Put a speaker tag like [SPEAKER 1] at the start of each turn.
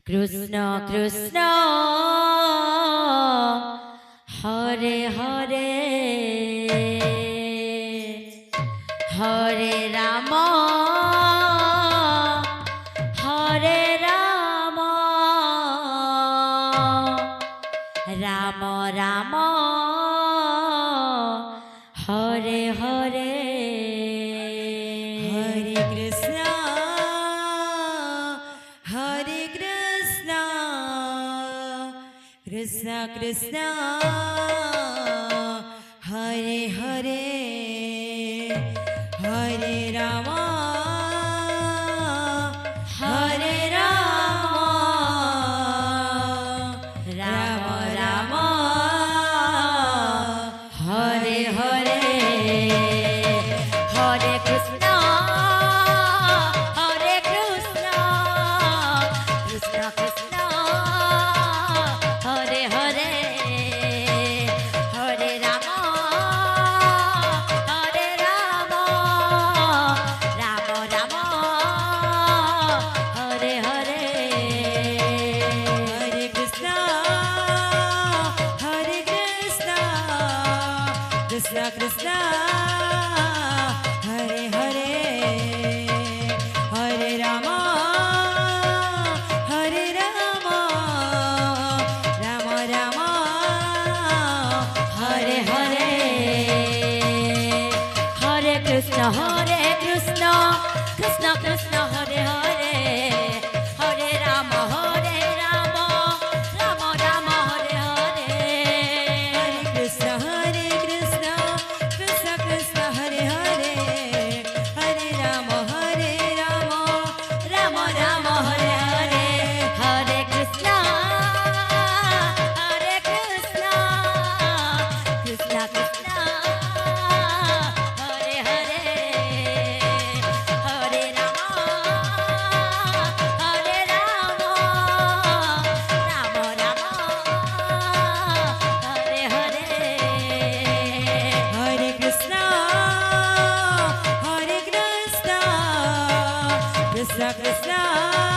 [SPEAKER 1] Krishna Krishna Hare Hare Hare Ram Hare Ram Ram Ram Hare Hare
[SPEAKER 2] Hare Krishna Krishna Krishna Hare Hare Hare Ram Hare Ram Ram Ram
[SPEAKER 1] Hare Hare Hare Krishna Krishna Krishna Hare Hare Hare Ram Ram Ram Hare Hare
[SPEAKER 2] Hare Krishna Krishna Krishna Hare Hare Hare Ram Ram Ram
[SPEAKER 1] Hare Hare Hare Krishna Krishna Krishna Hare Hare Hare Ram Ram Ram Hare Hare
[SPEAKER 2] Hare Krishna Krishna Krishna Hare Hare Hare Ram
[SPEAKER 1] Ram Ram Hare Hare Hare Krishna Krishna Krishna Hare Hare Hare Ram Ram Ram Hare Hare
[SPEAKER 2] Hare Krishna Krishna Krishna